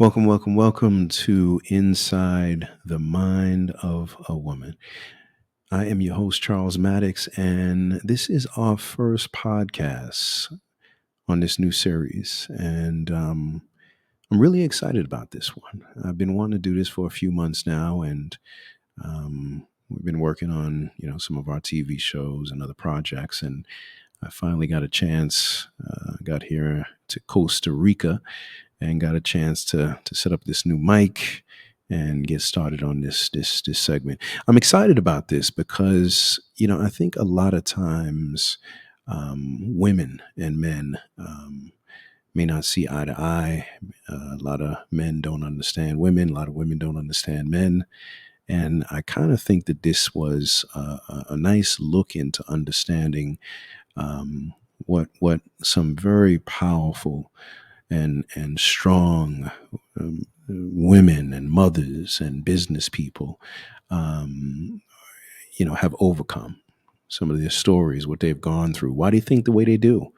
Welcome, welcome, welcome to Inside the Mind of a Woman. I am your host, Charles Mattocks, and this is our first podcast on this new series. And I'm really excited about this one. I've been wanting to do this for a few months now, and we've been working on, some of our TV shows and other projects. And I finally got a chance, got here to Costa Rica and got a chance to set up this new mic and get started on this segment. I'm excited about this because I think a lot of times women and men may not see eye to eye. A lot of men don't understand women. A lot of women don't understand men. And I kind of think that this was a nice look into understanding what some very powerful and strong women and mothers and business people, have overcome some of their stories, what they've gone through. Why do you think the way they do?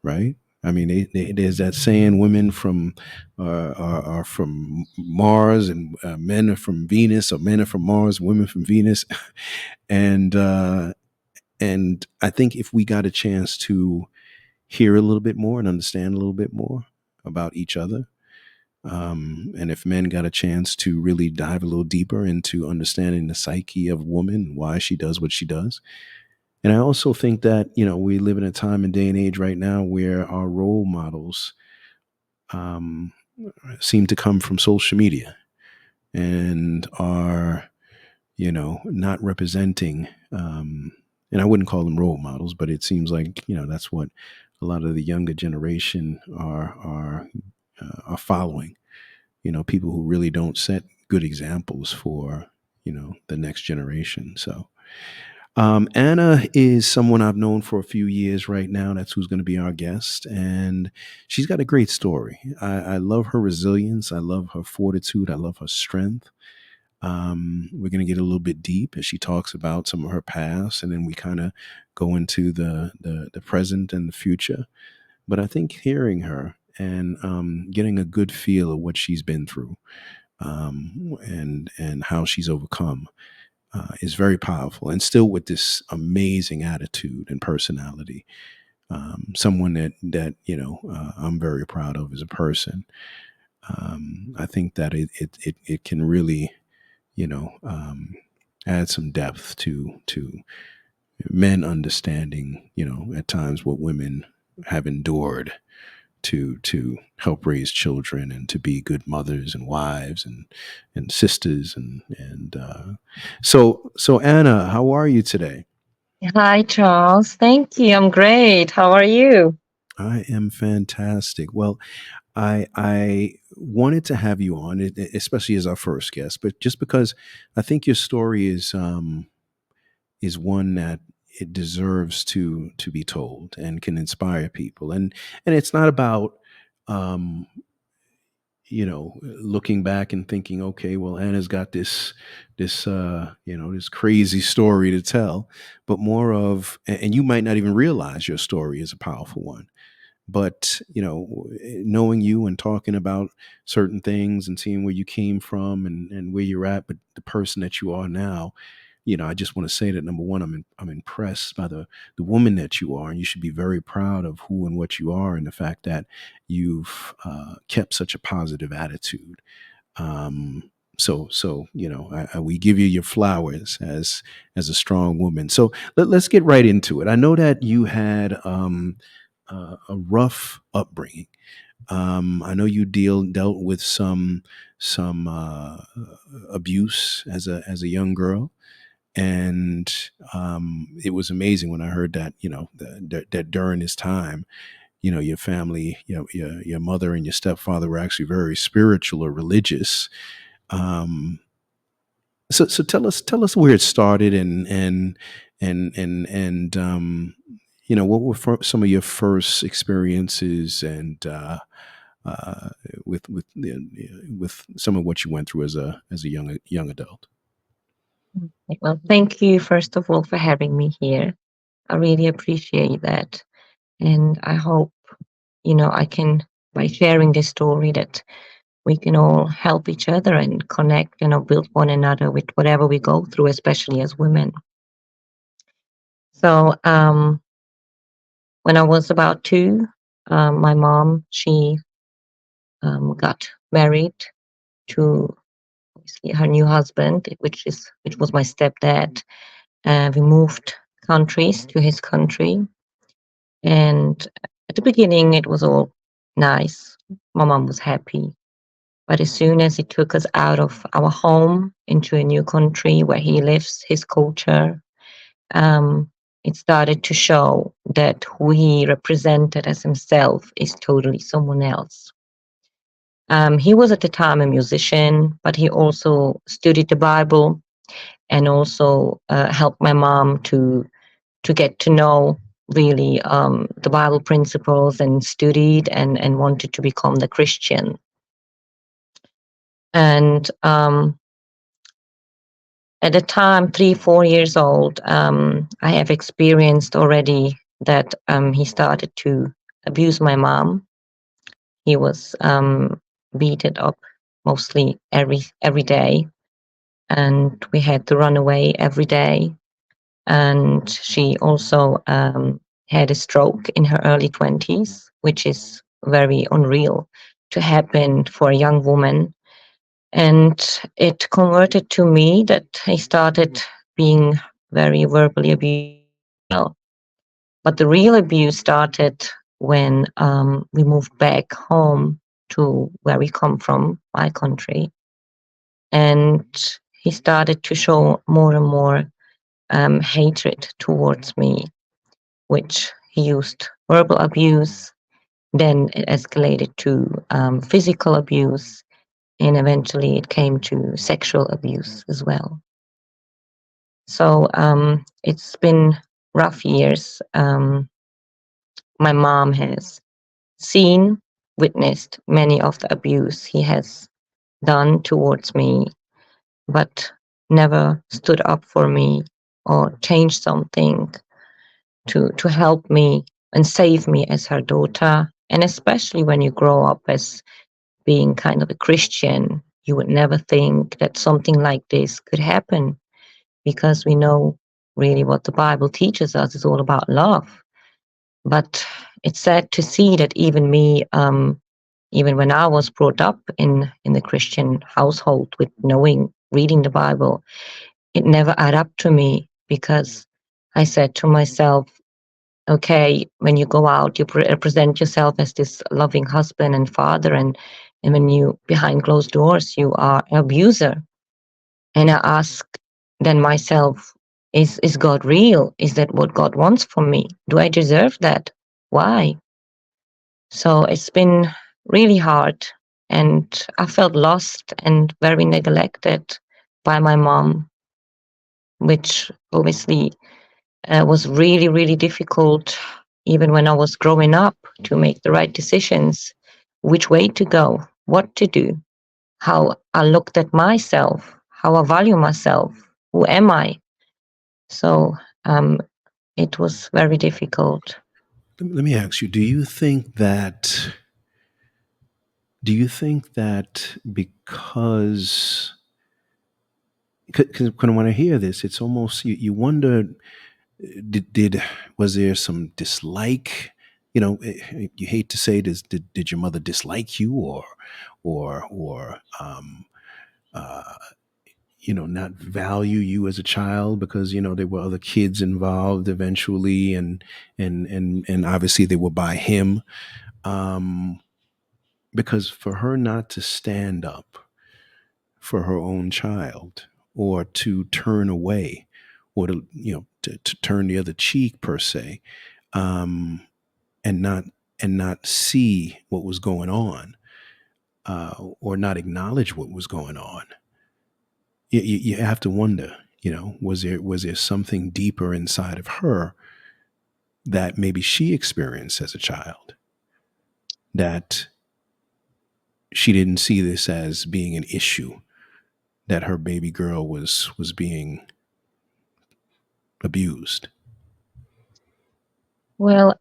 Right? I mean, there's that saying: women from are from Mars, and men are from Venus, or men are from Mars, women from Venus, and and I think if we got a chance to hear a little bit more and understand a little bit more about each other. And if men got a chance to really dive a little deeper into understanding the psyche of a woman, why she does what she does. And I also think that, we live in a time and day and age right now where our role models um, seem to come from social media and are, not representing, and I wouldn't call them role models, but it seems like, that's what a lot of the younger generation are following. People who really don't set good examples for the next generation. So Anna is someone I've known for a few years right now. That's who's going to be our guest, and she's got a great story. I love her resilience. I love her fortitude. I love her strength. We're going to get a little bit deep as she talks about some of her past, and then we kind of go into the present and the future. But I think hearing her and getting a good feel of what she's been through, and how she's overcome, is very powerful. And still with this amazing attitude and personality, someone that I'm very proud of as a person. I think that it can really add some depth to men understanding at times what women have endured to help raise children and to be good mothers and wives and sisters and Anna, how are you today? Hi, Charles. Thank you. I'm great. How are you? I am fantastic. Well, I wanted to have you on, especially as our first guest, but just because I think your story is one that it deserves to be told and can inspire people, and it's not about um, looking back and thinking, okay, well, Anna's got this crazy story to tell, but more of, and you might not even realize your story is a powerful one, but knowing you and talking about certain things and seeing where you came from and where you're at, but the person that you are now, I just want to say that number one, I'm impressed by the woman that you are, and you should be very proud of who and what you are, and the fact that you've kept such a positive attitude. We give you your flowers as a strong woman. So let's get right into it. I know that you had a rough upbringing. I know you dealt with some abuse as a young girl, and it was amazing when I heard that that during this time, your family, your mother and your stepfather were actually very spiritual or religious. Um, so tell us where it started, and what were some of your first experiences, and uh, with some of what you went through as a young adult. Well, thank you, first of all, for having me here. I really appreciate that. And I hope, I can, by sharing this story, that we can all help each other and connect, build one another with whatever we go through, especially as women. So when I was about two, my mom, she got married to obviously her new husband, which was my stepdad. We moved countries to his country, and at the beginning it was all nice. My mom was happy, but as soon as he took us out of our home into a new country where he lives, his culture, um, it started to show that who he represented as himself is totally someone else. He was at the time a musician, but he also studied the Bible and also helped my mom to get to know really the Bible principles and studied and wanted to become the Christian. And at the time, 3, 4 years old, I have experienced already that he started to abuse my mom. He was beaten up mostly every day, and we had to run away every day. And she also had a stroke in her early 20s, which is very unreal to happen for a young woman. And it converted to me that I started being very verbally abused as well. But the real abuse started when we moved back home to where we come from, my country. And he started to show more and more hatred towards me, which he used verbal abuse, then it escalated to physical abuse, and eventually it came to sexual abuse as well. So it's been rough years. My mom has seen, witnessed many of the abuse he has done towards me, but never stood up for me or changed something to help me and save me as her daughter. And especially when you grow up as being kind of a Christian, you would never think that something like this could happen because we know really what the Bible teaches us is all about love. But it's sad to see that even me, even when I was brought up in the Christian household with knowing, reading the Bible, it never added up to me because I said to myself, okay, when you go out, you present yourself as this loving husband and father, and when you behind closed doors, you are an abuser. And I ask then myself, is God real? Is that what God wants from me? Do I deserve that? Why? So it's been really hard, and I felt lost and very neglected by my mom, which obviously was really, really difficult, even when I was growing up, to make the right decisions, which way to go, what to do, how I looked at myself, how I value myself, who am I? So it was very difficult. Let me ask you: Do you think that because when I hear this, it's almost you wonder did was there some dislike? You hate to say this. Did your mother dislike you, or uh, not value you as a child because there were other kids involved eventually, and obviously they were by him. Um, because for her not to stand up for her own child or to turn away or to turn the other cheek per se, um, and not see what was going on, or not acknowledge what was going on, you have to wonder, was there something deeper inside of her that maybe she experienced as a child that she didn't see this as being an issue, that her baby girl was being abused. Well,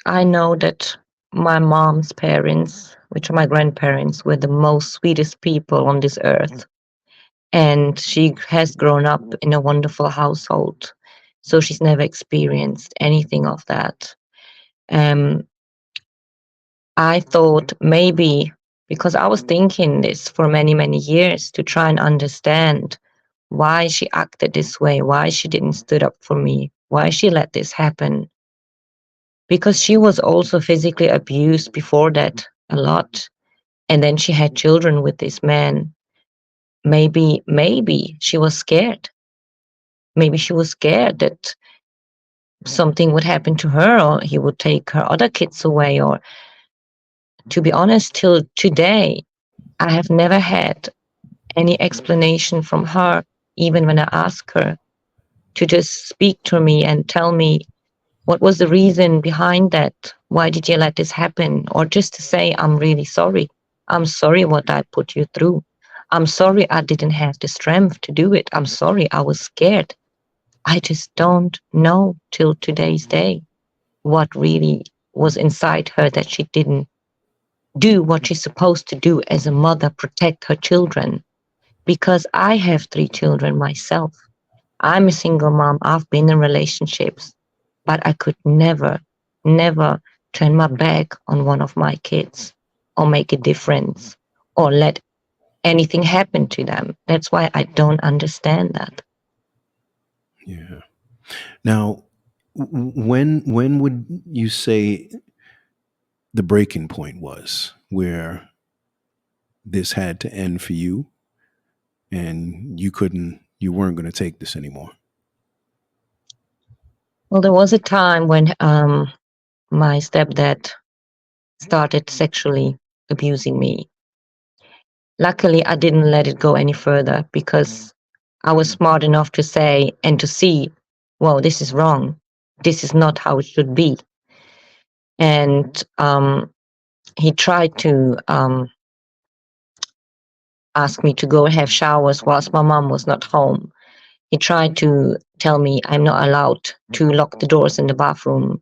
I know that. my mom's parents, which are my grandparents, were the most sweetest people on this earth. And she has grown up in a wonderful household. So she's never experienced anything of that. Um, I thought maybe because I was thinking this for many, many years to try and understand why she acted this way, why she didn't stood up for me, why she let this happen. Because she was also physically abused before that a lot. And then she had children with this man. Maybe she was scared. Maybe she was scared that something would happen to her or he would take her other kids away. Or to be honest, till today, I have never had any explanation from her, even when I ask her to just speak to me and tell me what was the reason behind that? Why did you let this happen? Or just to say, I'm really sorry. I'm sorry what I put you through. I'm sorry I didn't have the strength to do it. I'm sorry I was scared. I just don't know till today's day what really was inside her that she didn't do what she's supposed to do as a mother, protect her children. Because I have three children myself. I'm a single mom. I've been in relationships, but I could never turn my back on one of my kids or make a difference or let anything happen to them. That's why I don't understand that. Yeah. Now, when would you say the breaking point was where this had to end for you and you weren't going to take this anymore? Well, there was a time when my stepdad started sexually abusing me. Luckily, I didn't let it go any further because I was smart enough to say and to see, well, this is wrong. This is not how it should be. And he tried to ask me to go and have showers whilst my mom was not home. He tried to tell me I'm not allowed to lock the doors in the bathroom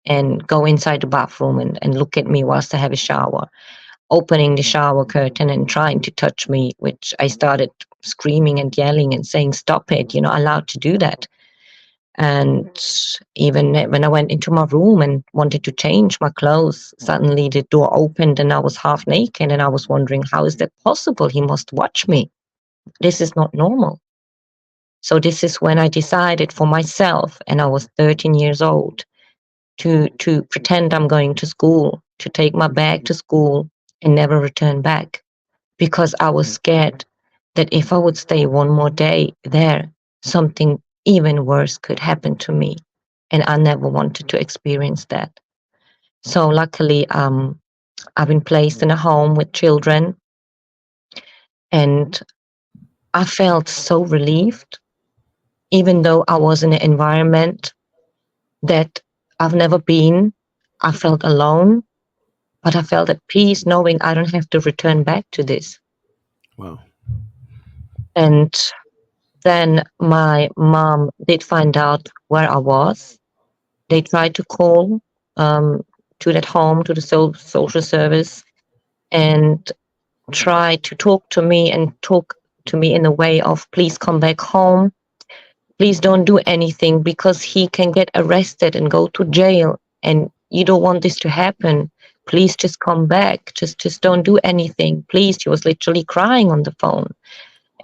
and go inside the bathroom and look at me whilst I have a shower, opening the shower curtain and trying to touch me, which I started screaming and yelling and saying, stop it, you're not allowed to do that. And even when I went into my room and wanted to change my clothes, suddenly the door opened and I was half naked. And I was wondering, how is that possible? He must watch me. This is not normal. So this is when I decided for myself, and I was 13 years old, to pretend I'm going to school, to take my bag to school and never return back, because I was scared that if I would stay one more day there, something even worse could happen to me. And I never wanted to experience that. So luckily, I've been placed in a home with children, and I felt so relieved, even though I was in an environment that I've never been. I felt alone, but I felt at peace knowing I don't have to return back to this. Wow. And then my mom did find out where I was. They tried to call um, to that home, to the social service, and try to talk to me and talk to me in a way of, please come back home. Please don't do anything because he can get arrested and go to jail. And you don't want this to happen. Please just come back. Just don't do anything. Please. She was literally crying on the phone.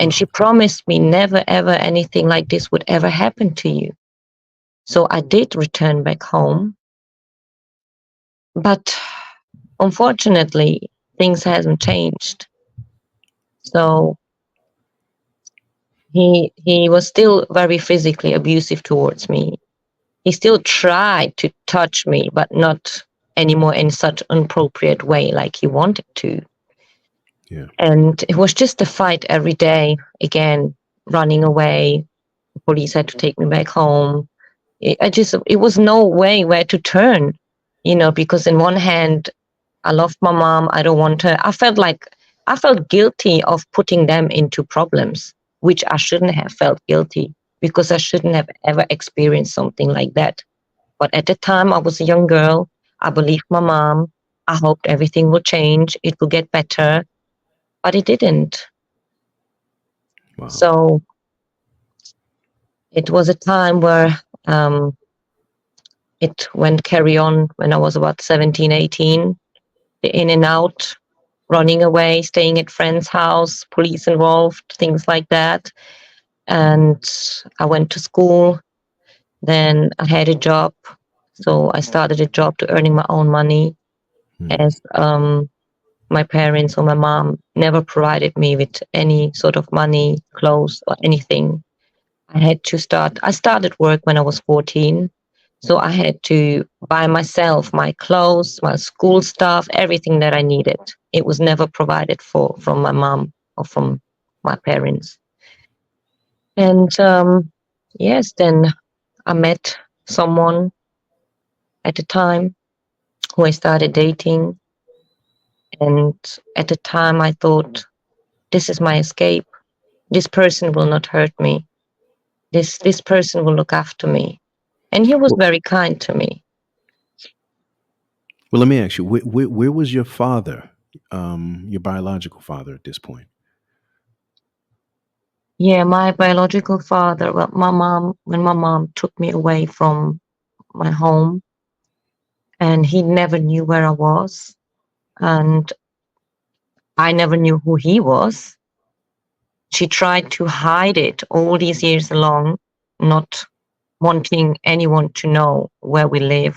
And she Wow. promised me never, ever anything like this would ever happen to you. So I did return back home. But unfortunately, things hasn't changed. So he was still very physically abusive towards me. He still tried to touch me, but not anymore in such an appropriate way like he wanted to. Yeah. And it was just a fight every day, again, running away. The police had to take me back home. It was no way where to turn, because in one hand, I love my mom. I don't want her. I felt guilty of putting them into problems, which I shouldn't have felt guilty because I shouldn't have ever experienced something like that. But at the time, I was a young girl. I believed my mom. I hoped everything will change, it will get better, but it didn't. Wow. So it was a time where um, it went carry on when I was about 17, 18, the in and out, running away, staying at friends' house, police involved, things like that. And I went to school. Then I had a job. So I started a job to earning my own money, Hmm. as my parents or my mom never provided me with any sort of money, clothes, or anything. I started work when I was 14. So I had to buy myself my clothes, my school stuff, everything that I needed. It was never provided for from my mom or from my parents. And yes, then I met someone at the time who I started dating. And at the time, I thought, this is my escape. This person will not hurt me. This person will look after me. And he was Well, very kind to me. well, let me ask you, where was your father, your biological father at this point? Yeah, my biological father, well, when my mom took me away from my home, and he never knew where I was, and I never knew who he was. She tried to hide it all these years along, not wanting anyone to know where we live.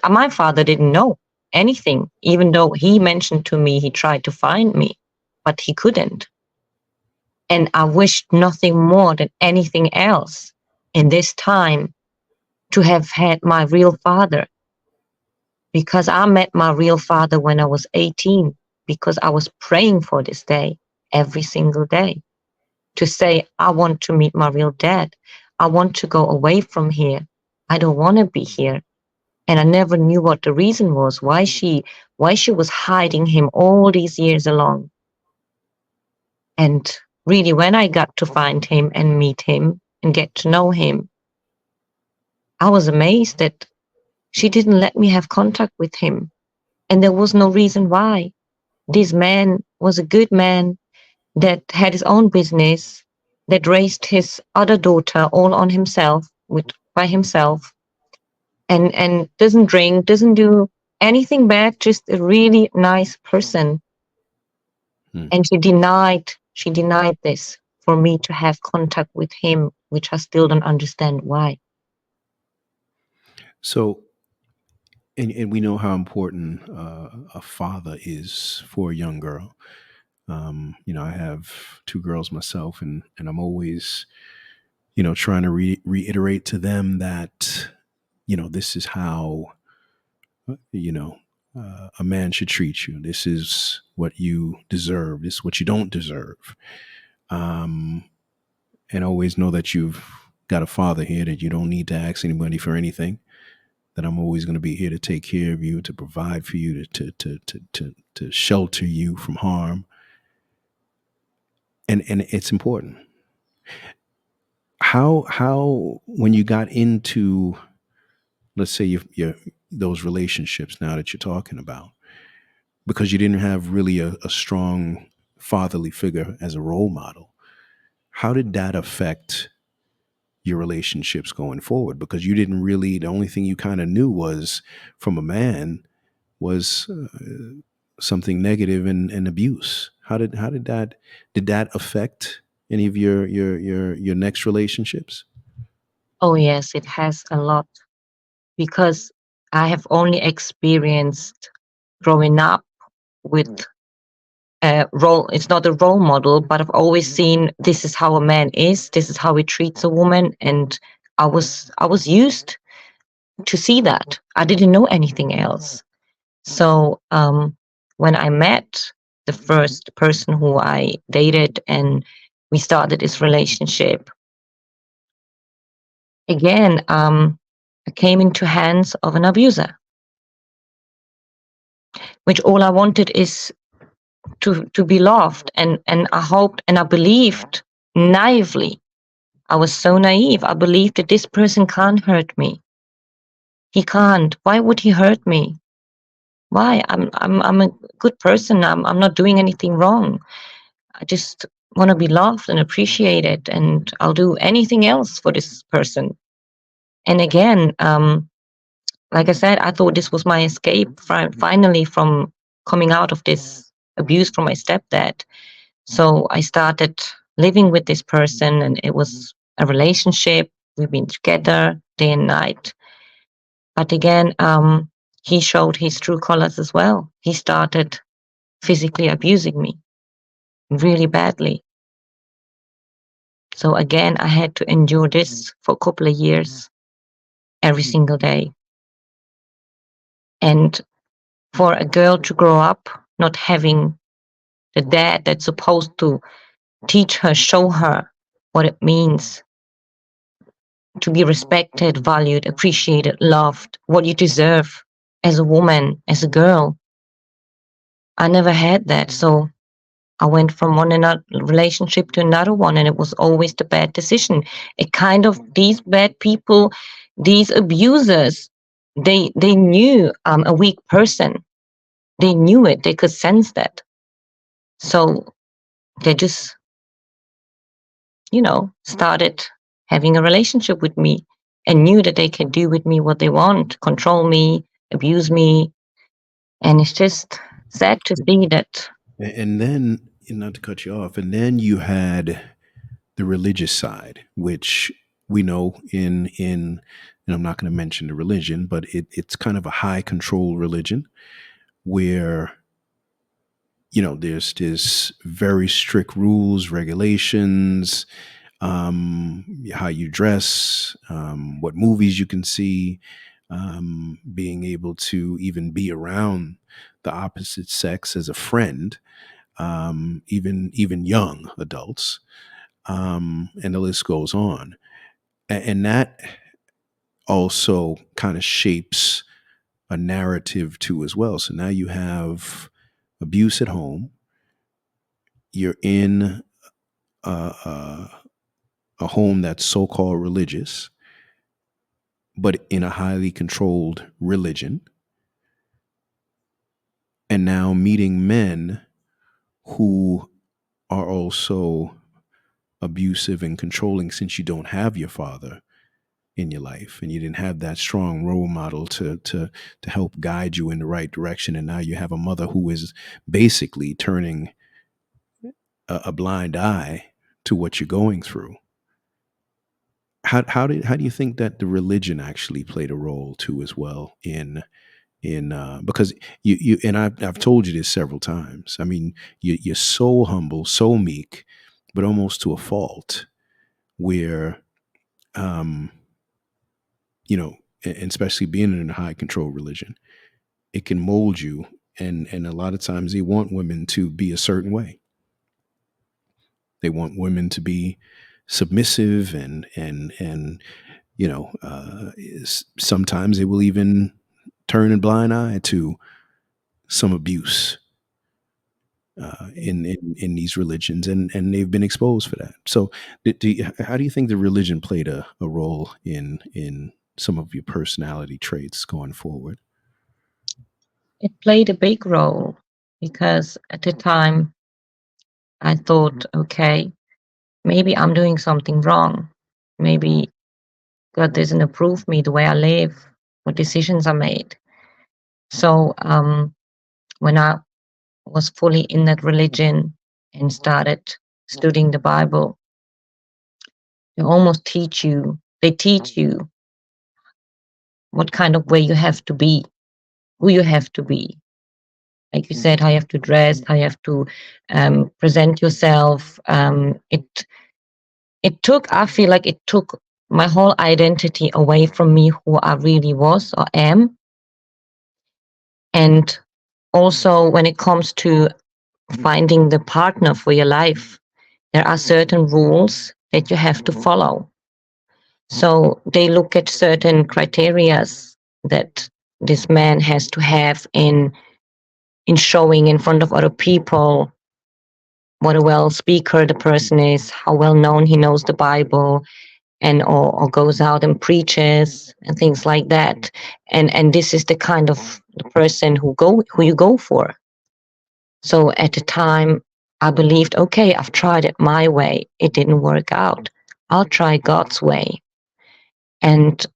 My father didn't know anything, even though he mentioned to me he tried to find me, but he couldn't. And I wished nothing more than anything else in this time to have had my real father, because I met my real father when I was 18, because I was praying for this day every single day to say, I want to meet my real dad. I want to go away from here. I don't want to be here. And I never knew what the reason was, why she was hiding him all these years along. And really, when I got to find him and meet him and get to know him, I was amazed that she didn't let me have contact with him. And there was no reason why. This man was a good man that had his own business, that raised his other daughter all on himself, by himself, and doesn't drink, doesn't do anything bad, just a really nice person. Hmm. And she denied this for me to have contact with him, which I still don't understand why. So, and we know how important a father is for a young girl. I have two girls myself, and I'm always, trying to reiterate to them that, this is how, you know, a man should treat you. This is what you deserve. This is what you don't deserve. Um, and always know that you've got a father here, that you don't need to ask anybody for anything, that I'm always going to be here to take care of you, to provide for you, to shelter you from harm. And it's important. How when you got into, let's say, your those relationships now that you're talking about, because you didn't have really a strong fatherly figure as a role model, how did that affect your relationships going forward? Because you didn't really, the only thing you kind of knew was from a man was something negative and abuse. How did that affect any of your next relationships? Oh, yes, it has a lot, because I have only experienced growing up with a role. It's not a role model, but I've always seen this is how a man is, this is how he treats a woman. And I was used to see that. I didn't know anything else. So when I met the first person who I dated and we started this relationship, again, I came into hands of an abuser, which all I wanted is to be loved. And I hoped and I believed naively. I was so naive. I believed that this person can't hurt me. He can't. Why would he hurt me? Why? I'm a good person. I'm not doing anything wrong. I just want to be loved and appreciated, and I'll do anything else for this person. And again, like I said, I thought this was my escape finally from coming out of this abuse from my stepdad. So I started living with this person, and it was a relationship. We've been together day and night. But again, he showed his true colors as well. He started physically abusing me really badly. So again, I had to endure this for a couple of years, every single day. And for a girl to grow up not having the dad that's supposed to teach her, show her what it means to be respected, valued, appreciated, loved, what you deserve as a woman, as a girl. I never had that. So I went from one another relationship to another one, and it was always the bad decision. It kind of these bad people, these abusers, they knew I'm a weak person. They knew it. They could sense that. So they just, started having a relationship with me and knew that they can do with me what they want, control me, abuse me. And it's just sad to see that. And then, not to cut you off, and then you had the religious side, which we know and I'm not going to mention the religion, but it's kind of a high control religion where there's very strict rules, regulations, how you dress, what movies you can see, being able to even be around the opposite sex as a friend, even young adults, and the list goes on. And that also kind of shapes a narrative too as well. So now you have abuse at home. You're in a, a home that's so-called religious, but in a highly controlled religion. And now meeting men who are also abusive and controlling, since you don't have your father in your life and you didn't have that strong role model to help guide you in the right direction, and now you have a mother who is basically turning a blind eye to what you're going through. How do you think that the religion actually played a role too as well in because you and I've told you this several times. I mean, you're so humble, so meek, but almost to a fault, where um and especially being in a high control religion, it can mold you, and a lot of times they want women to be a certain way. They want women to be submissive, and sometimes they will even turn a blind eye to some abuse in these religions, and they've been exposed for that. So, how do you think the religion played a role in some of your personality traits going forward? It played a big role because at the time I thought, okay, maybe I'm doing something wrong. Maybe God doesn't approve me the way I live, what decisions I made. So when I was fully in that religion and started studying the Bible, they teach you what kind of way you have to be, who you have to be. Like you said, how you have to dress, how you have to present yourself. I feel like it took my whole identity away from me, who I really was or am. And also, when it comes to finding the partner for your life, there are certain rules that you have to follow. So they look at certain criterias that this man has to have in showing in front of other people what a well speaker the person is, how well known he knows the Bible, and or goes out and preaches and things like that. And this is the kind of the person who you go for. So at the time, I believed, okay, I've tried it my way. It didn't work out. I'll try God's way. And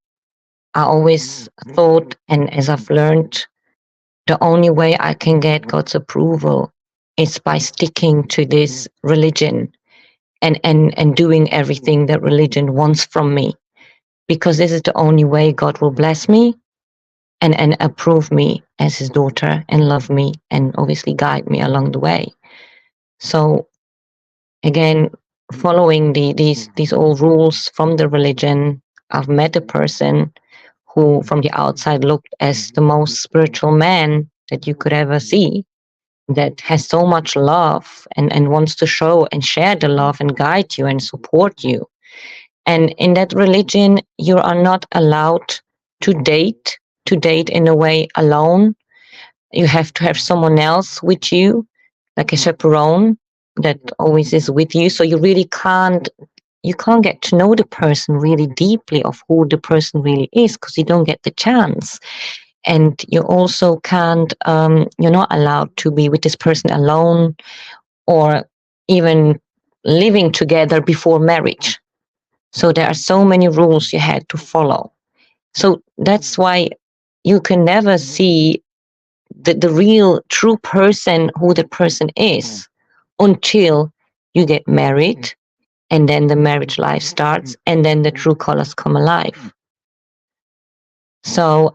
I always thought, and as I've learned, the only way I can get God's approval is by sticking to this religion and doing everything that religion wants from me. Because this is the only way God will bless me and approve me as his daughter and love me and obviously guide me along the way. So again, following these old rules from the religion, I've met a person who from the outside looked as the most spiritual man that you could ever see, that has so much love and wants to show and share the love and guide you and support you. And in that religion, you are not allowed to date in a way alone. You have to have someone else with you, like a chaperone that always is with you. So you can't get to know the person really deeply of who the person really is because you don't get the chance. And you also can't, you're not allowed to be with this person alone or even living together before marriage. So there are so many rules you had to follow. So that's why you can never see the real true person, who the person is, until you get married, and then the marriage life starts, and then the true colors come alive. So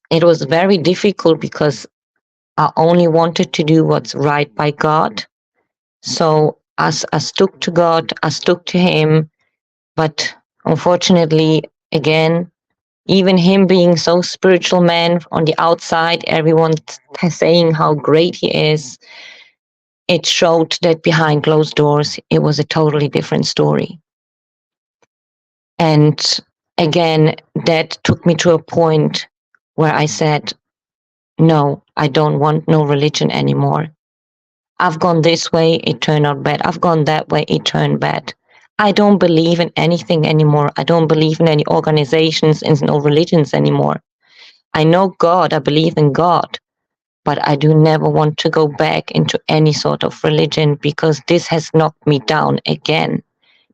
it was very difficult because I only wanted to do what's right by God. So I stuck to God, I stuck to Him, but unfortunately, again, even him being so spiritual man on the outside, everyone saying how great he is, it showed that behind closed doors, it was a totally different story. And again, that took me to a point where I said, no, I don't want no religion anymore. I've gone this way, it turned out bad. I've gone that way, it turned bad. I don't believe in anything anymore. I don't believe in any organizations and no religions anymore. I know God, I believe in God, but I do never want to go back into any sort of religion because this has knocked me down again.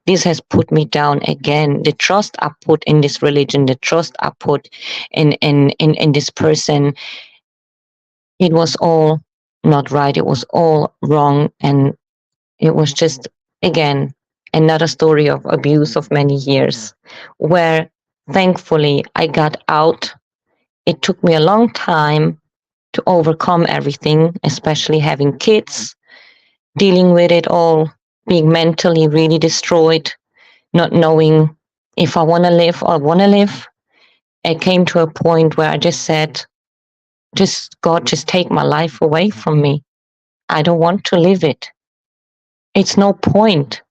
This has put me down again. The trust I put in this religion, the trust I put in this person, it was all not right. It was all wrong. And it was just, again, another story of abuse of many years where thankfully I got out. It took me a long time to overcome everything, especially having kids, dealing with it all, being mentally really destroyed, not knowing if I want to live or want to live. It came to a point where I just said, just God, just take my life away from me. I don't want to live it. It's no point.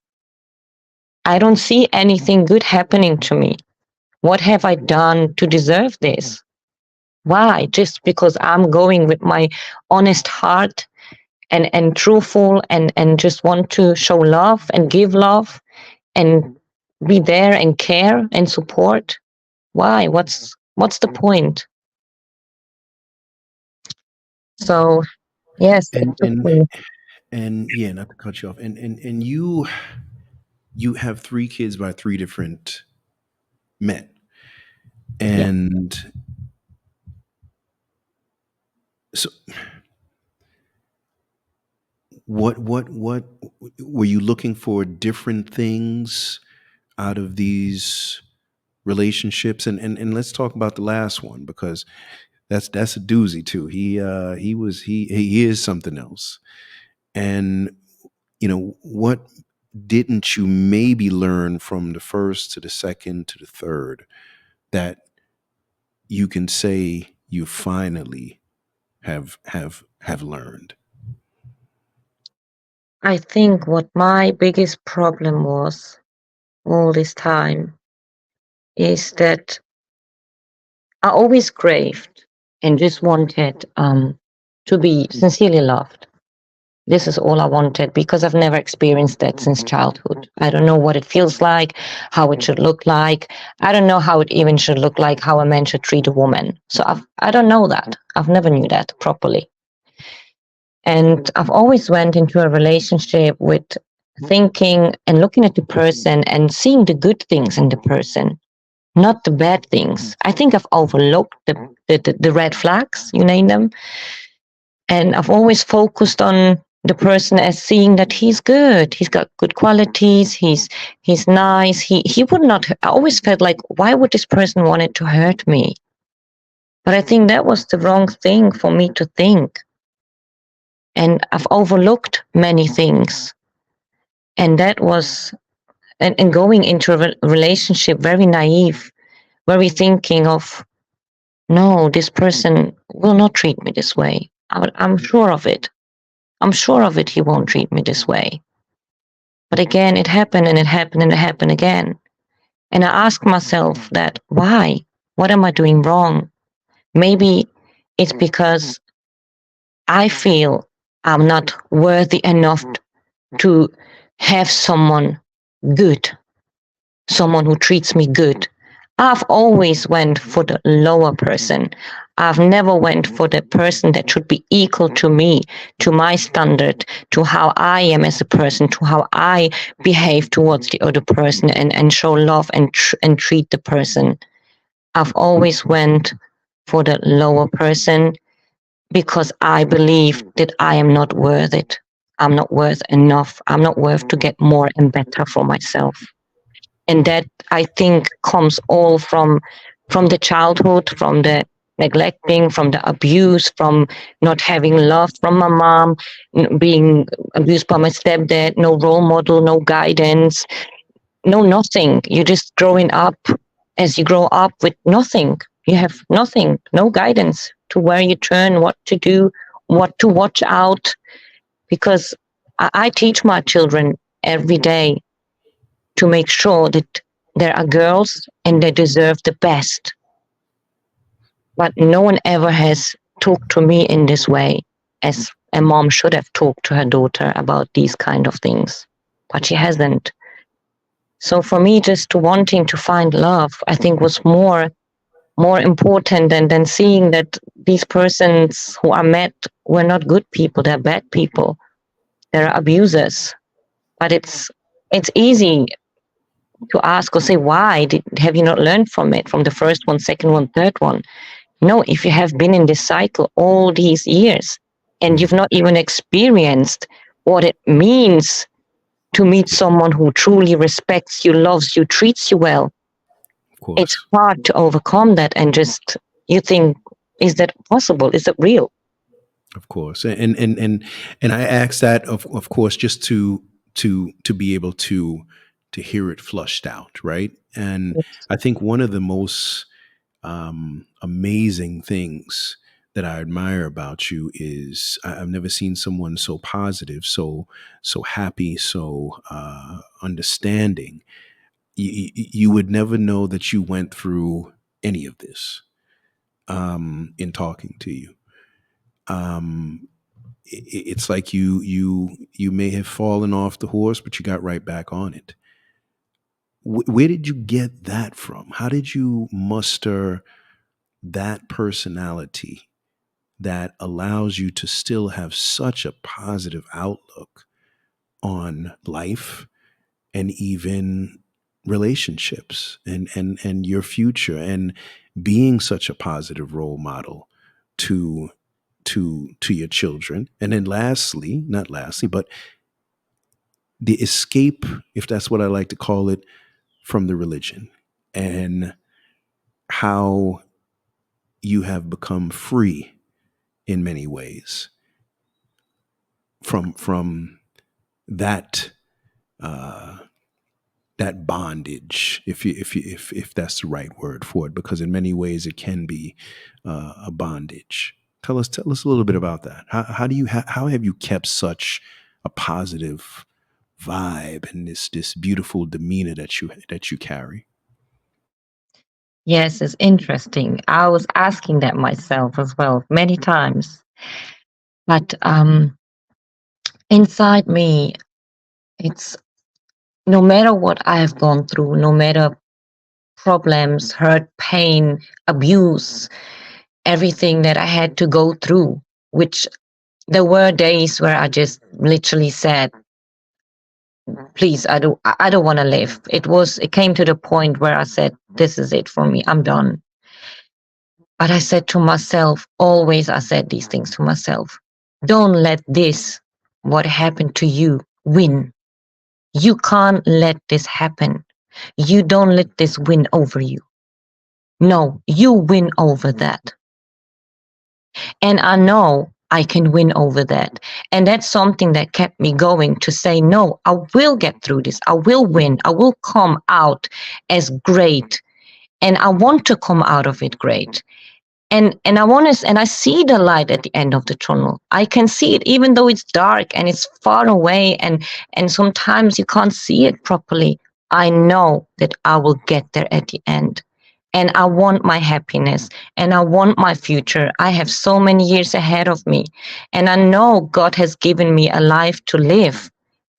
I don't see anything good happening to me. What have I done to deserve this? Why? Just because I'm going with my honest heart and truthful and just want to show love and give love and be there and care and support. Why? What's the point? So yes, it and took and me. and yeah, not to cut you off. And you have three kids by three different men. Yeah. And so what were you looking for different things out of these relationships? And let's talk about the last one, because that's a doozy too. He is something else. And what didn't you maybe learn from the first to the second to the third that you can say you finally have learned? I think what my biggest problem was all this time is that I always craved and just wanted to be sincerely loved. This is all I wanted because I've never experienced that since childhood. I don't know what it feels like, how it should look like. I don't know how it even should look like, how a man should treat a woman. So I don't know that. I've never knew that properly. And I've always went into a relationship with thinking and looking at the person and seeing the good things in the person, not the bad things. I think I've overlooked the red flags, you name them. And I've always focused on the person as seeing that he's good. He's got good qualities. He's nice. He would not. I always felt like, why would this person wanted to hurt me? But I think that was the wrong thing for me to think. And I've overlooked many things. And that was and going into a relationship very naive, very thinking of, no, this person will not treat me this way. I'm sure of it. I'm sure of it. He won't treat me this way. But again, it happened and it happened and it happened again. And I ask myself that, why? What am I doing wrong? Maybe it's because I feel I'm not worthy enough to have someone good, someone who treats me good. I've always went for the lower person. I've never went for the person that should be equal to me, to my standard, to how I am as a person, to how I behave towards the other person and show love and treat the person. I've always went for the lower person because I believe that I am not worth it. I'm not worth enough. I'm not worth to get more and better for myself. And that, I think, comes all from the childhood, from the neglecting, from the abuse, from not having love from my mom, being abused by my stepdad, no role model, no guidance, no nothing. You're just growing up. As you grow up with nothing, you have nothing, no guidance to where you turn, what to do, what to watch out. Because I teach my children every day to make sure that there are girls and they deserve the best. But no one ever has talked to me in this way, as a mom should have talked to her daughter about these kind of things. But she hasn't. So for me, just wanting to find love, I think was more important than seeing that these persons who I met were not good people, they're bad people, they're abusers. But it's easy to ask or say, why have you not learned from it, from the first one, second one, third one? No, if you have been in this cycle all these years and you've not even experienced what it means to meet someone who truly respects you, loves you, treats you well, Of it's course. hard to overcome that. And just, you think, is that possible? Is it real? Of course. And I ask that of course just to be able to hear it flushed out, right? And I think one of the most amazing things that I admire about you is I've never seen someone so positive, so happy, so understanding. You would never know that you went through any of this in talking to you. Um, it's like you may have fallen off the horse, but you got right back on it. Where did you get that from? How did you muster that personality that allows you to still have such a positive outlook on life and even relationships and your future, and being such a positive role model to to your children? And then lastly, not lastly, but the escape, if that's what I like to call it, from the religion, and how you have become free in many ways from that uh, that bondage, if that's the right word for it, because in many ways it can be a bondage. Tell us a little bit about that. How do you how have you kept such a positive vibe and this beautiful demeanor that you carry? Yes, it's interesting. I was asking that myself as well many times. But Inside me, it's no matter what I have gone through, no matter problems, hurt, pain, abuse, everything that I had to go through, which there were days where I just literally said, please, I don't want to live. It came to the point where I said, this is it for me. I'm done. But I said to myself, always I said these things to myself. Don't let this, what happened to you, win. You can't let this happen. You don't let this win over you. No, you win over that. And I know I can win over that. And that's something that kept me going to say, no, I will get through this. I will win. I will come out as great. And I want to come out of it great. And I want to, and I see the light at the end of the tunnel. I can see it, even though it's dark and it's far away, and sometimes you can't see it properly. I know that I will get there at the end. And I want my happiness and I want my future. I have so many years ahead of me. And I know God has given me a life to live.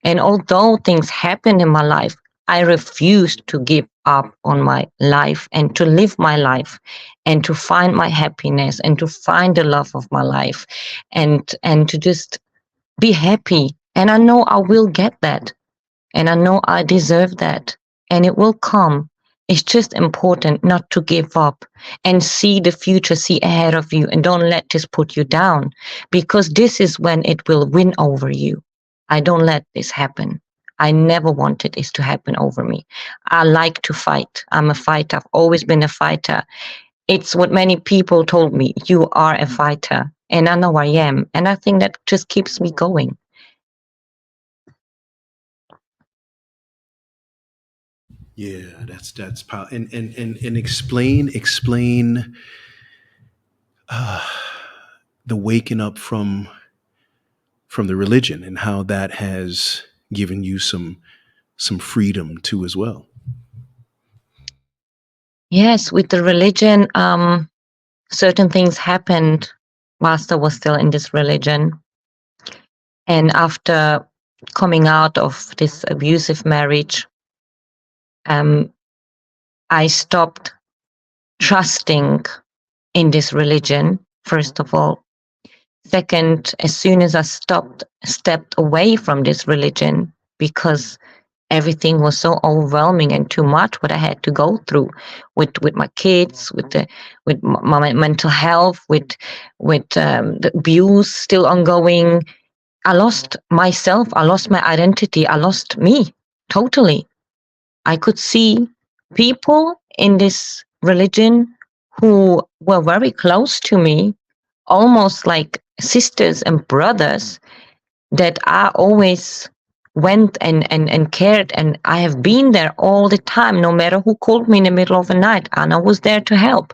And although things happen in my life, I refuse to give up on my life and to live my life and to find my happiness and to find the love of my life and to just be happy. And I know I will get that. And I know I deserve that. And it will come. It's just important not to give up and see the future, see ahead of you, and don't let this put you down, because this is when it will win over you. I don't let this happen. I never wanted this to happen over me. I like to fight. I'm a fighter. I've always been a fighter. It's what many people told me. You are a fighter. And I know I am. And I think that just keeps me going. Yeah, that's power. And explain uh, the waking up from the religion and how that has given you some freedom too as well. Yes, with the religion, certain things happened whilst I was still in this religion. And after coming out of this abusive marriage, um, I stopped trusting in this religion, first of all. Second, as soon as I stepped away from this religion, because everything was so overwhelming and too much what I had to go through with my kids, with my mental health, with the abuse still ongoing. I lost myself. I lost my identity. I lost me totally. I could see people in this religion who were very close to me, almost like sisters and brothers, that I always went and cared, and I have been there all the time, no matter who called me in the middle of the night, and I was there to help.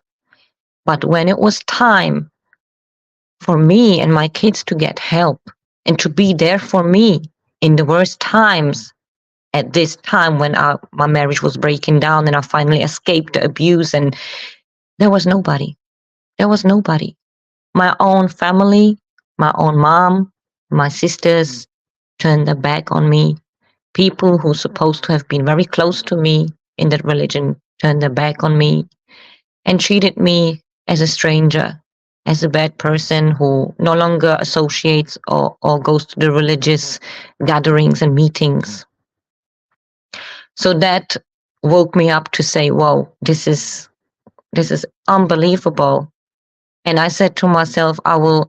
But when it was time for me and my kids to get help and to be there for me in the worst times, at this time when my marriage was breaking down and I finally escaped the abuse, and there was nobody. There was nobody. My own family, my own mom, my sisters turned their back on me. People who supposed to have been very close to me in that religion turned their back on me and treated me as a stranger, as a bad person who no longer associates or goes to the religious gatherings and meetings. So that woke me up to say, whoa, this is unbelievable. And I said to myself, I will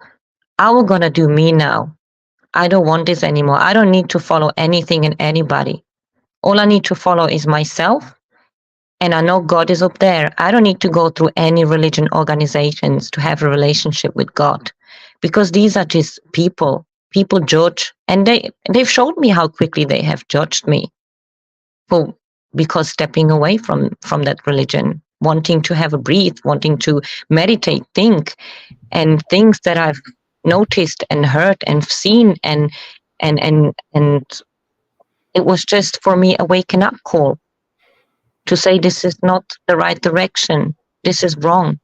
gonna do me now. I don't want this anymore. I don't need to follow anything and anybody. All I need to follow is myself. And I know God is up there. I don't need to go through any religion organizations to have a relationship with God, because these are just people. People judge, and they've showed me how quickly they have judged me for because stepping away from that religion, wanting to have a breathe, wanting to meditate, think, and things that I've noticed and heard and seen, and it was just for me a waking up call to say this is not the right direction. This is wrong.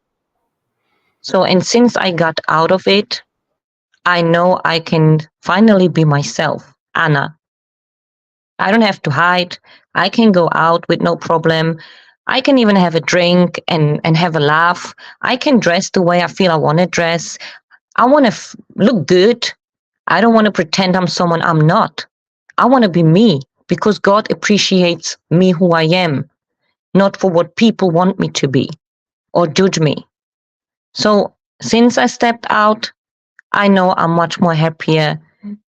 So, and since I got out of it, I know I can finally be myself, Anna. I don't have to hide. I can go out with no problem. I can even have a drink and have a laugh. I can dress the way I feel I want to dress. I want to look good. I don't want to pretend I'm someone I'm not. I want to be me because God appreciates me who I am, not for what people want me to be or judge me. So since I stepped out, I know I'm much more happier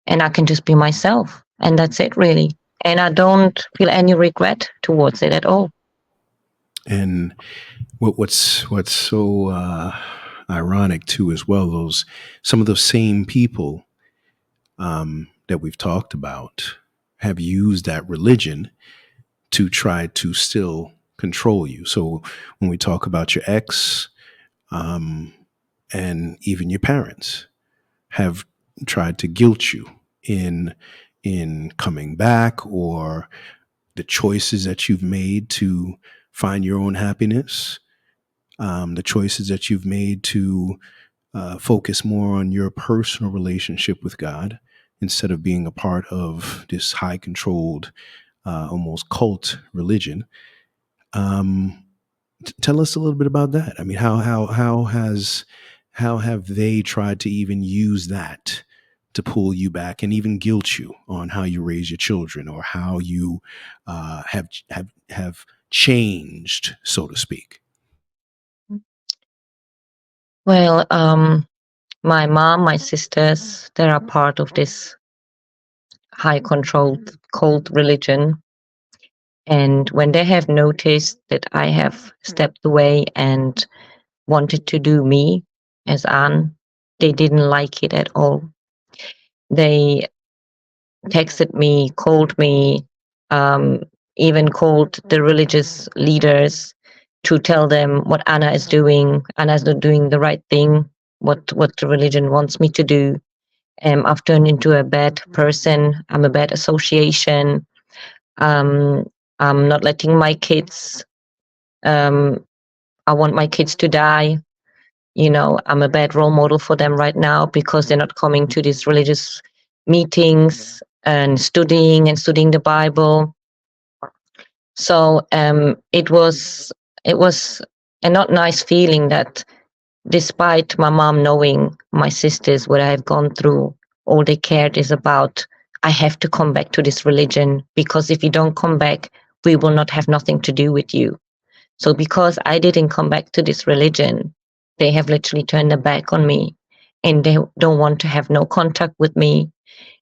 and I can just be myself. And that's it, really. And I don't feel any regret towards it at all. And what's so ironic too, as well, those some of those same people that we've talked about have used that religion to try to still control you. So when we talk about your ex, um, and even your parents have tried to guilt you in coming back, or the choices that you've made to find your own happiness, the choices that you've made to focus more on your personal relationship with God instead of being a part of this high controlled, almost cult religion. Um, Tell us a little bit about that. I mean, how have they tried to even use that to pull you back and even guilt you on how you raise your children, or how you have changed, so to speak? Well, my mom, my sisters, they are part of this high controlled cult religion. And when they have noticed that I have stepped away and wanted to do me as Anne, they didn't like it at all. They texted me, called me, um, even called the religious leaders to tell them what Anna is doing. Anna's not doing the right thing, what the religion wants me to do. I've turned into a bad person. I'm a bad association. Um, I'm not letting my kids. Um, I want my kids to die. I'm a bad role model for them right now because they're not coming to these religious meetings and studying the Bible. So it was a not nice feeling that despite my mom knowing my sisters what I have gone through, all they cared is about I have to come back to this religion because if you don't come back, we will not have nothing to do with you. So because I didn't come back to this religion, they have literally turned their back on me and they don't want to have no contact with me.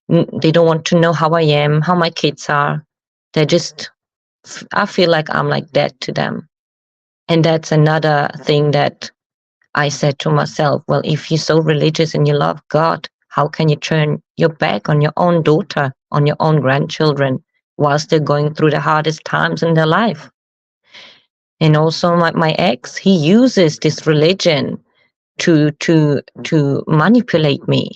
They don't want to know how I am, how my kids are. They're just, I feel like I'm like dead to them. And that's another thing that I said to myself, well, if you're so religious and you love God, how can you turn your back on your own daughter, on your own grandchildren, whilst they're going through the hardest times in their life? And also my ex, he uses this religion to manipulate me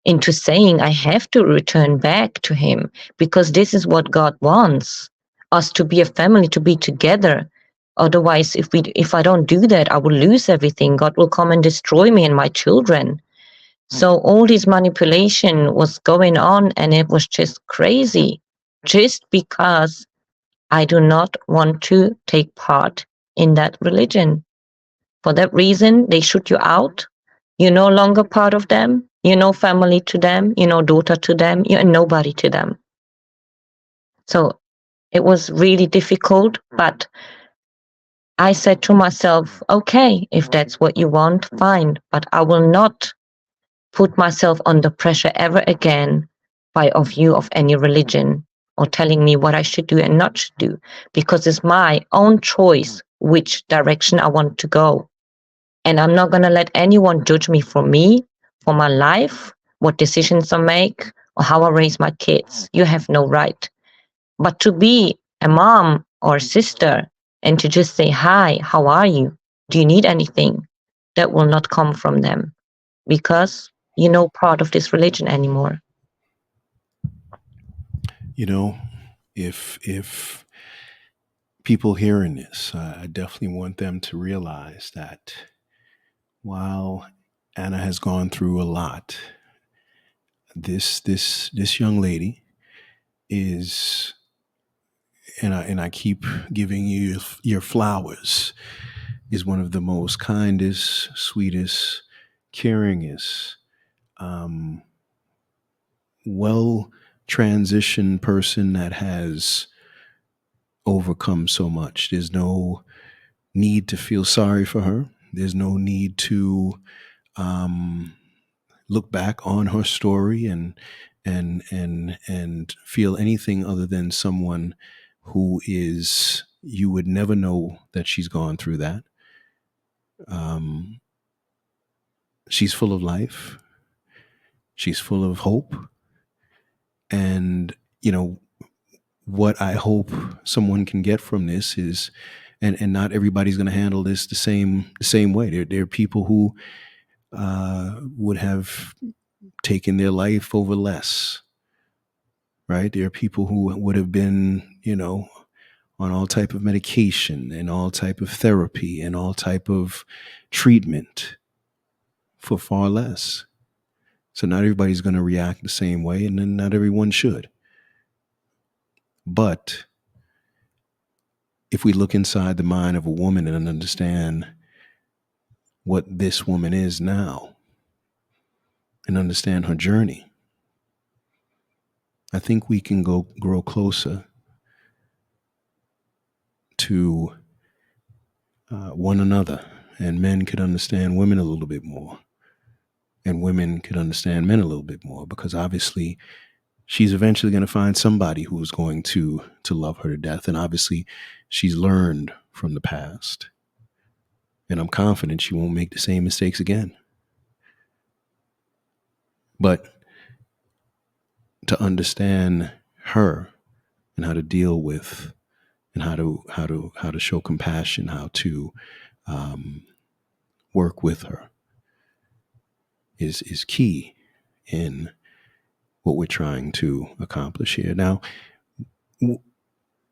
into saying I have to return back to him because this is what God wants us to be a family, to be together. Otherwise, if I don't do that, I will lose everything. God will come and destroy me and my children. So all this manipulation was going on and it was just crazy. Just because I do not want to take part in that religion. For that reason, they shoot you out. You're no longer part of them. You're no family to them. You're no daughter to them. You're nobody to them. So it was really difficult, but I said to myself, okay, if that's what you want, fine, but I will not put myself under pressure ever again by a view of any religion or telling me what I should do and not should do, because it's my own choice which direction I want to go. And I'm not going to let anyone judge me, for my life, what decisions I make, or how I raise my kids. You have no right. But to be a mom or a sister and to just say, hi, how are you? Do you need anything? That will not come from them because you're no part of this religion anymore. You know, if people hearing this, I definitely want them to realize that while Anna has gone through a lot, This young lady is, and I keep giving you your flowers, is one of the most kindest, sweetest, caringest, um, well transitioned person that has overcome so much. There's no need to feel sorry for her. There's no need to um, look back on her story and feel anything other than someone who is, you would never know that she's gone through that. Um, she's full of life. She's full of hope. And, you know, what I hope someone can get from this is, and not everybody's going to handle this the same way. There are people who would have taken their life over less, right? There are people who would have been, on all type of medication and all type of therapy and all type of treatment for far less. So not everybody's going to react the same way, and then not everyone should. But if we look inside the mind of a woman and understand what this woman is now and understand her journey, I think we can go grow closer to one another, and men could understand women a little bit more, and women could understand men a little bit more, because obviously she's eventually going to find somebody who's going to love her to death, and obviously she's learned from the past, and I'm confident she won't make the same mistakes again. But to understand her and how to deal with, and how to show compassion, how to um, work with her is key in what we're trying to accomplish here. Now,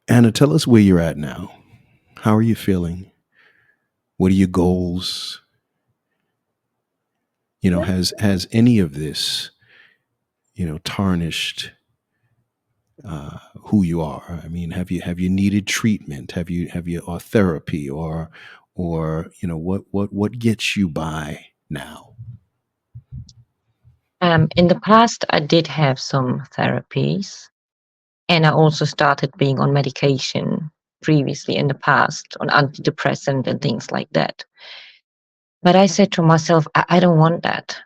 Anna, tell us where you're at now. How are you feeling? What are your goals? Has any of this, tarnished who you are? I mean, have you needed treatment? Have you or therapy, or what gets you by now? In the past, I did have some therapies, and I also started being on medication previously in the past, on antidepressant and things like that. But I said to myself, I don't want that.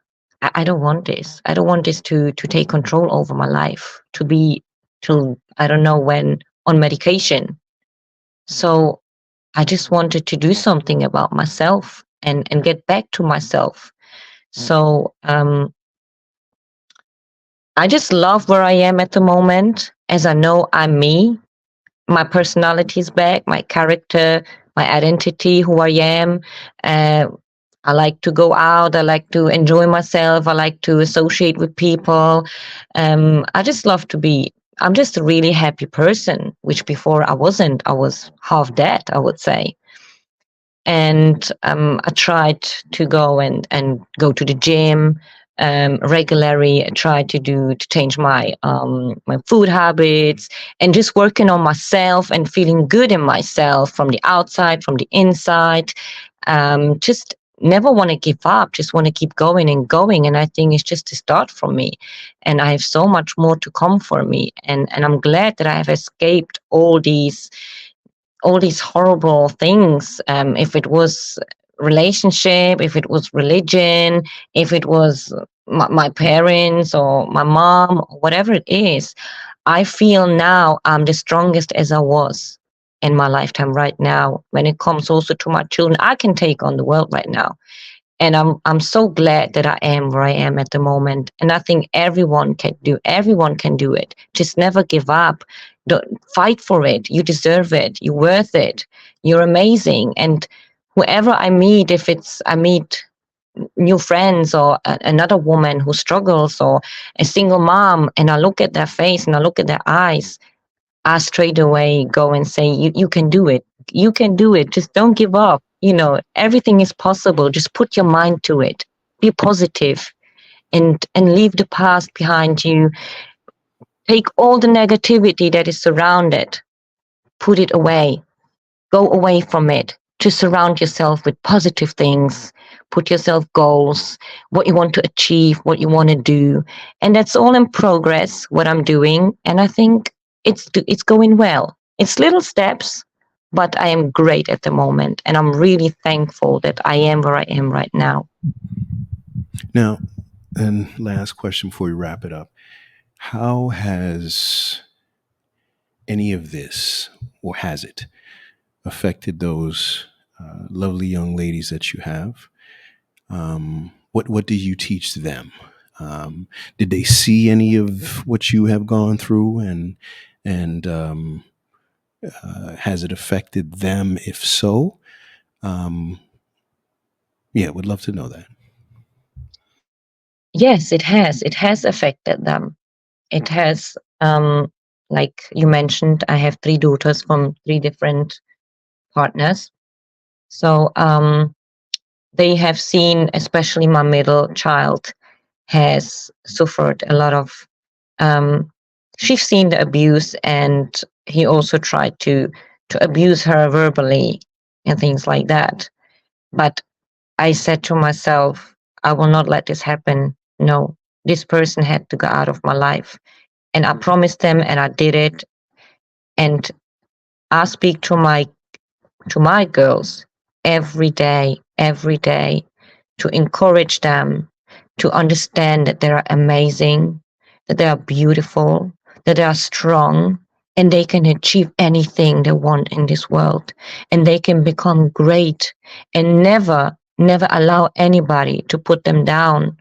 I don't want this. I don't want this to take control over my life, to be till I don't know when on medication. So I just wanted to do something about myself and get back to myself. So I just love where I am at the moment, as I know I'm me. My personality is back, my character, my identity, who I am. Uh, I like to go out. I like to enjoy myself. I like to associate with people. I just love to be. I'm just a really happy person, which before I wasn't. I was half dead, I would say. And I tried to go and go to the gym regularly. I tried to change my food habits and just working on myself and feeling good in myself from the outside, from the inside. Just never want to give up. Just want to keep going and going. And I think it's just a start for me. And I have so much more to come for me. And I'm glad that I have escaped all these horrible things. If it was relationship, if it was religion, if it was my parents or my mom, whatever it is, I feel now I'm the strongest as I was in my lifetime right now. When it comes also to my children, I can take on the world right now. And I'm so glad that I am where I am at the moment. And I think everyone can do it. Just never give up. Don't fight for it. You deserve it. You're worth it. You're amazing. And whoever I meet, if it's I meet new friends or another woman who struggles or a single mom, and I look at their face and I look at their eyes, I straight away go and say, you can do it. You can do it. Just don't give up. Everything is possible. Just put your mind to it. Be positive. and leave the past behind you. Take all the negativity that is surrounded, put it away, go away from it, to surround yourself with positive things, put yourself goals, what you want to achieve, what you want to do. And that's all in progress, what I'm doing. And I think it's going well. It's little steps, but I am great at the moment. And I'm really thankful that I am where I am right now. Now, and last question before we wrap it up. How has any of this, or has it, affected those lovely young ladies that you have? What do you teach them? Did they see any of what you have gone through, and has it affected them? If so, um, yeah, would love to know that. Yes, it has. It has affected them. It has, like you mentioned, I have three daughters from three different partners. So they have seen, especially my middle child, has suffered a lot of. Um, she's seen the abuse, and he also tried to abuse her verbally and things like that. But I said to myself, I will not let this happen. No, this person had to go out of my life, and I promised them, and I did it. And I speak to my girls every day, to encourage them to understand that they are amazing, that they are beautiful, that they are strong, and they can achieve anything they want in this world. And they can become great, and never allow anybody to put them down,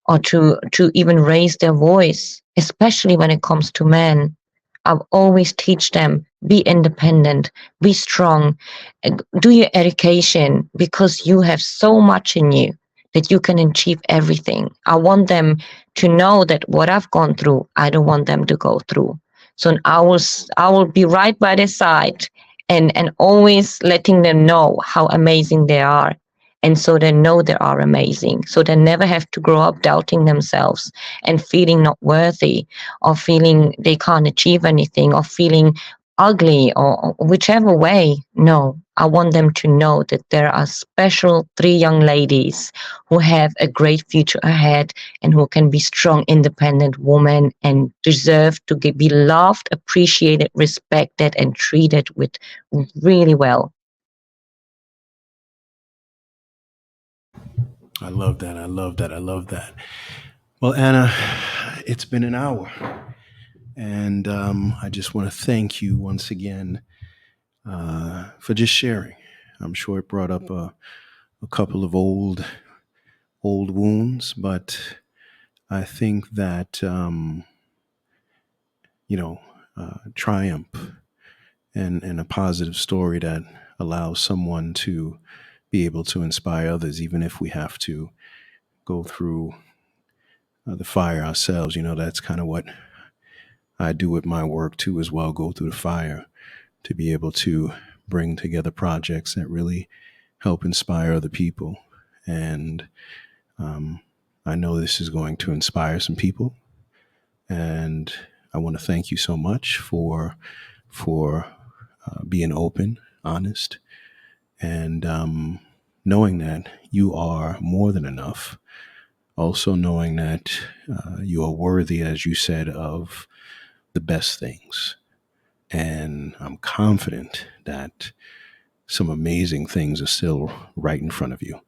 or to even raise their voice, especially when it comes to men. I've always teach them, be independent, be strong, do your education, because you have so much in you that you can achieve everything. I want them to know that what I've gone through, I don't want them to go through. So I will be right by their side, and always letting them know how amazing they are. And so they know they are amazing. So they never have to grow up doubting themselves and feeling not worthy, or feeling they can't achieve anything, or feeling ugly, or whichever way. No, I want them to know that there are special three young ladies who have a great future ahead, and who can be strong, independent women, and deserve to be loved, appreciated, respected, and treated with really well. I love that. I love that. I love that. Well, Anna, it's been an hour, and I just want to thank you once again for just sharing. I'm sure it brought up a couple of old wounds, but I think that you know triumph and a positive story that allows someone to be able to inspire others, even if we have to go through the fire ourselves. That's kind of what I do with my work too, as well. Go through the fire to be able to bring together projects that really help inspire other people. And um, I know this is going to inspire some people. And I want to thank you so much for being open, honest, and knowing that you are more than enough. Also knowing that you are worthy, as you said, of the best things. And I'm confident that some amazing things are still right in front of you.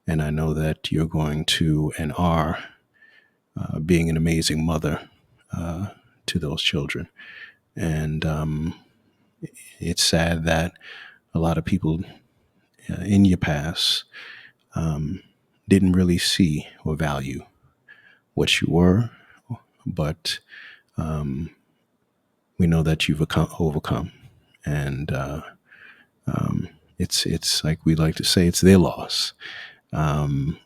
And I know that you're going to and are being an amazing mother uh, to those children. And it's sad that a lot of people in your past um, didn't really see or value what you were, but um, we know that you've overcome. And it's like we like to say, it's their loss, um,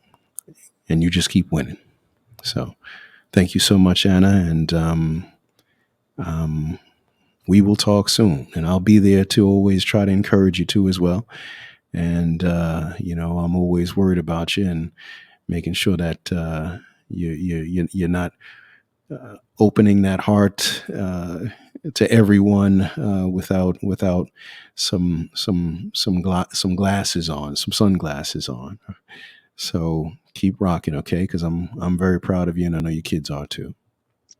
and you just keep winning. So thank you so much, Anna, and um, we will talk soon. And I'll be there to always try to encourage you too, as well. And I'm always worried about you and making sure that You're not opening that heart to everyone without some glasses on, some sunglasses on. So keep rocking, okay? Because I'm very proud of you, and I know your kids are too.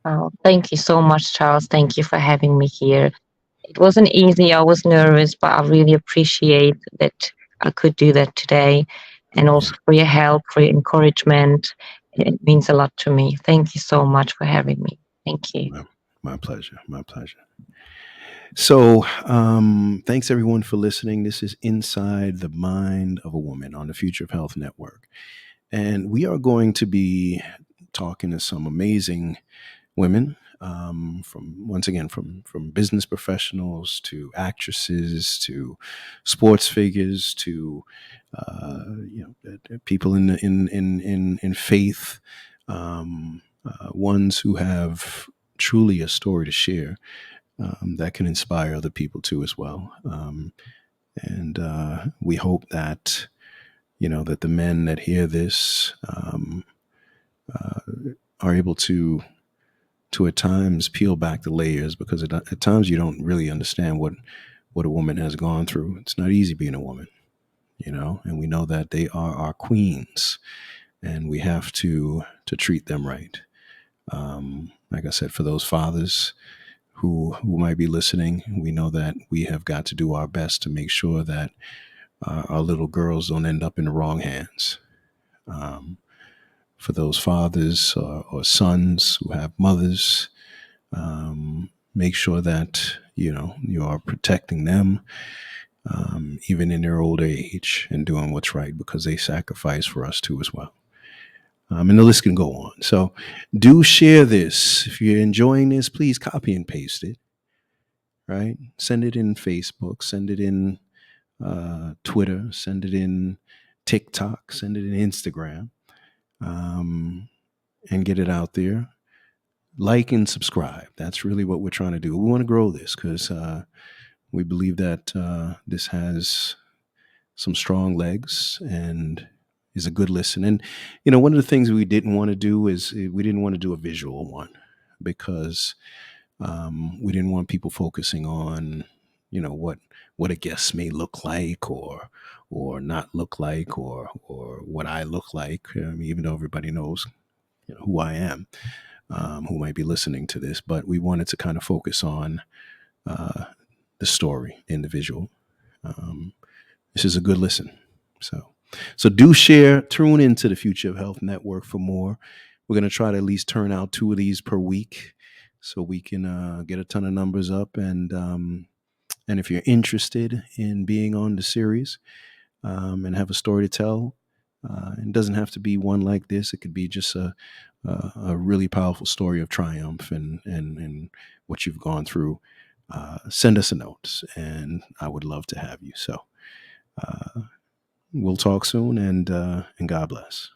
Oh, thank you so much, Charles. Thank you for having me here. It wasn't easy. I was nervous, but I really appreciate that I could do that today. And Yeah, also for your help, for your encouragement. It means a lot to me. Thank you so much for having me. Thank you. my pleasure, my pleasure. So, thanks everyone for listening. This is Inside the Mind of a Woman on the Future of Health Network. And we are going to be talking to some amazing women, from once again from business professionals to actresses to sports figures to people in faith, ones who have truly a story to share, that can inspire other people too as well. And we hope that that the men that hear this uh, are able to at times peel back the layers, because at times you don't really understand what a woman has gone through. It's not easy being a woman, and we know that they are our queens, and we have to treat them right. Like I said, for those fathers who might be listening, we know that we have got to do our best to make sure that our little girls don't end up in the wrong hands. Um, for those fathers or sons who have mothers, make sure that you are protecting them, even in their older age, and doing what's right, because they sacrifice for us too as well. And the list can go on. So do share this. If you're enjoying this, please copy and paste it, right? Send it in Facebook, send it in Twitter, send it in TikTok, send it in Instagram, um, and get it out there. Like and subscribe. That's really what we're trying to do. We want to grow this because we believe that this has some strong legs and is a good listen. And one of the things we didn't want to do is we didn't want to do a visual one, because we didn't want people focusing on what a guest may look like, or not look like, or what I look like. Even though everybody knows who I am, who might be listening to this, but we wanted to kind of focus on uh, the story, individual. Um, this is a good listen. So, so do share. Tune into the Future of Health Network for more. We're going to try to at least turn out 2 of these per week, so we can get a ton of numbers up. And if you're interested in being on the series, and have a story to tell, it doesn't have to be one like this. It could be just a really powerful story of triumph and what you've gone through. Send us a note, and I would love to have you. So we'll talk soon, and God bless.